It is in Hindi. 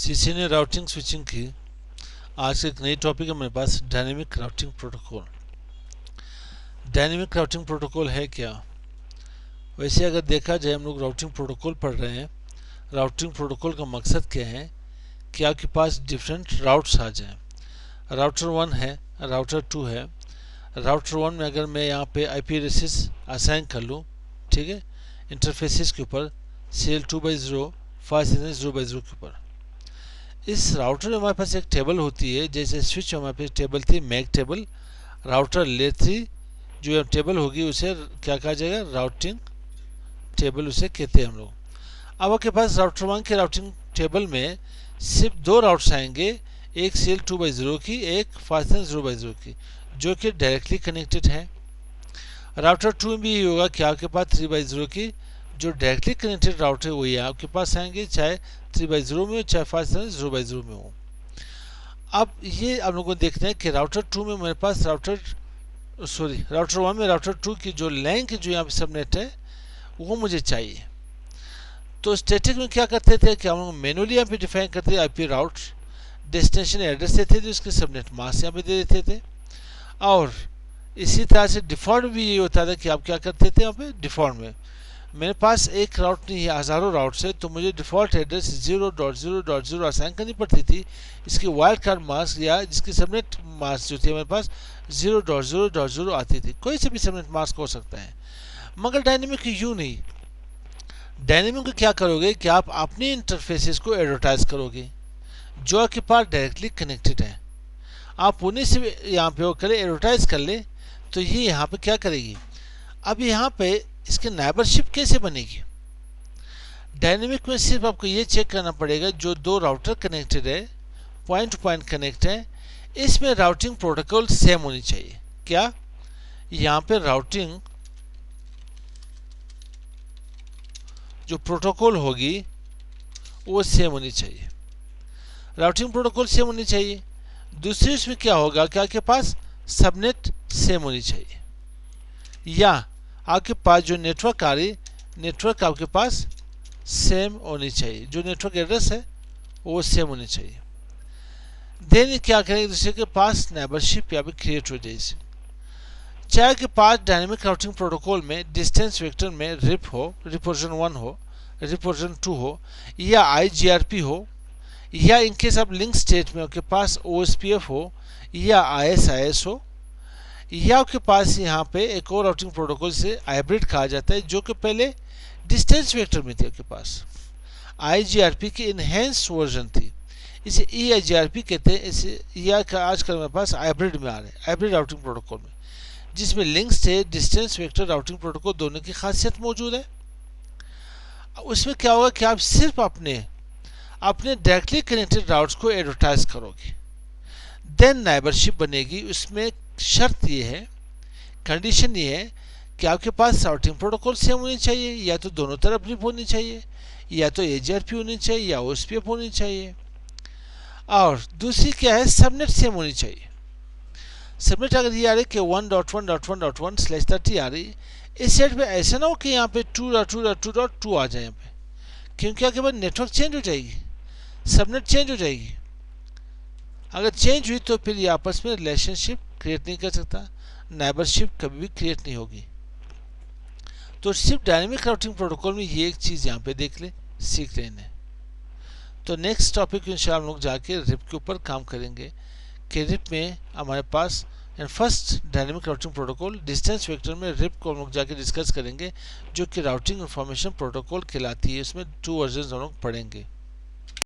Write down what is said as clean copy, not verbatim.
सीसी ने राउटिंग स्विचिंग की। आज एक नई टॉपिक है मेरे पास, dynamic routing protocol. Dynamic routing protocol है क्या? वैसे अगर देखा जाए, हम लोग राउटिंग प्रोटोकॉल पढ़ रहे हैं। राउटिंग प्रोटोकॉल का मकसद क्या है कि आपके पास डिफरेंट राउट्स आ जाएं। राउटर 1 है, राउटर 2 है। राउटर 1 में अगर मैं यहाँ पे आईपी एड्रेसेस असाइन कर लूँ, ठीक है, इंटरफेसेस के ऊपर CL 2/0 5 0/0 के ऊपर, इस राउटर में हमारे पास एक टेबल होती है। जैसे स्विच में हमारे पास टेबल थी, मैक टेबल। राउटर लेयर 3 जो टेबल होगी उसे क्या कहा जाएगा? राउटिंग टेबल उसे कहते हैं हम लोग। अब आपके पास राउटर 1 के राउटिंग टेबल में सिर्फ दो राउट्स आएंगे, एक CL 2/0 की, एक 5 0/0 की, जो कि डायरेक्टली कनेक्टेड है। राउटर 2 में भी यही होगा कि आपके पास 3/0 की जो डायरेक्टली कनेक्टेड राउटर है वही आपके पास आएंगे, चाहे 3/0 में हो चाहे 5 0/0 में हो। अब ये आप लोगों को देखना है कि राउटर 2 में मेरे पास राउटर 1 में राउटर 2 की जो लैंक जो यहाँ पे सबनेट है वो मुझे चाहिए। तो स्टैटिक में क्या करते थे कि हम लोग मैनुअली यहाँ पे डिफाइन करते थे आईपी राउट, डेस्टिनेशन एड्रेस देते थे, उसके सबनेट मास्क यहाँ पे दे देते थे। और इसी तरह से डिफ़ॉल्ट भी ये होता था कि आप क्या करते थे, यहाँ पे डिफ़ॉल्ट में मेरे पास एक राउट नहीं है, हज़ारों राउट्स है, तो मुझे डिफ़ॉल्ट एड्रेस 0.0.0 असाइन करनी पड़ती थी। इसकी वाइल्ड कार्ड मास्क या जिसकी सबनेट मास्क जो थी मेरे पास 0.0.0 आती थी। कोई से भी सबनेट मास्क हो सकता है, मगर डायनेमिक यूँ नहीं। डायनेमिक में क्या करोगे कि आप अपने इंटरफेसेस को एडवर्टाइज करोगे जो आपके पास डायरेक्टली कनेक्टेड है। आप उन्हीं से यहाँ पे वो करें, एडवर्टाइज कर ले, तो ये यहाँ पे क्या करेगी। अब यहाँ पे इसके नाइबरशिप कैसे बनेगी? डायनेमिक में सिर्फ आपको ये चेक करना पड़ेगा, जो दो राउटर कनेक्टेड है, पॉइंट टू पॉइंट कनेक्ट है, इसमें राउटिंग प्रोटोकॉल सेम होनी चाहिए। क्या? यहाँ पे राउटिंग जो प्रोटोकॉल होगी वो सेम होनी चाहिए। राउटिंग प्रोटोकॉल सेम होनी चाहिए। दूसरी उसमें क्या होगा कि आपके पास सबनेट सेम होनी चाहिए, या आपके पास जो नेटवर्क आ रही, नेटवर्क आपके पास सेम होनी चाहिए, जो नेटवर्क एड्रेस है वो सेम होनी चाहिए। देन क्या करेंगे, दूसरे के पास नेबरशिप यहाँ पे क्रिएट हो जाएगी। चाहे के पास डायनेमिक राउटिंग प्रोटोकॉल में डिस्टेंस वेक्टर में रिप हो, रिप वर्जन 1 हो, रिप वर्जन 2 हो, या IGRP हो, या इनकेस आप लिंक स्टेट में आपके पास OSPF हो या ISIS हो, या आपके पास यहाँ पे एक और राउटिंग प्रोटोकॉल से हाइब्रिड कहा जाता है, जो कि पहले डिस्टेंस वेक्टर में थी आपके पास। IGRP की इनहेंस वर्जन थी, इसे EIGRP कहते हैं। इसे या आजकल मेरे पास हाइब्रिड में आ रहे हैं, हाइब्रिड राउटिंग प्रोटोकॉल में, जिसमें link state distance vector routing protocol दोनों की खासियत मौजूद है। उसमें क्या होगा कि आप सिर्फ अपने डायरेक्टली कनेक्टेड राउट्स को एडवर्टाइज करोगे, देन नाइबरशिप बनेगी। उसमें शर्त ये है, कंडीशन ये है कि आपके पास राउटिंग प्रोटोकॉल सेम होनी चाहिए, या तो दोनों तरफ रिप होनी चाहिए, या तो AGRP होनी चाहिए, या OSPF होनी चाहिए। और दूसरी क्या है, सबनेट सेम होनी चाहिए। सबनेट अगर ये आ रही कि 1.1.1.1/30 आ रही, इस सेट पे ऐसा ना हो कि यहाँ पे 2.2.2.2 आ जाए यहाँ पे, क्योंकि आपके पास नेटवर्क चेंज हो जाएगी, सबनेट चेंज हो जाएगी। अगर चेंज हुई तो फिर ये आपस में रिलेशनशिप क्रिएट नहीं कर सकता, नाइबरशिप कभी भी क्रिएट नहीं होगी। तो सिर्फ डायनेमिक राउटिंग प्रोटोकॉल में ये एक चीज़ यहाँ पे देख ले, सीख लेने। तो नेक्स्ट टॉपिक इंशाल्लाह हम लोग जाके रिप के ऊपर काम करेंगे कि रिप में हमारे पास first dynamic routing protocol distance vector में रिप को हम लोग जाके डिस्कस करेंगे, जो कि राउटिंग इंफॉर्मेशन प्रोटोकॉल कहलाती है। इसमें 2 वर्जन हम लोग पढ़ेंगे।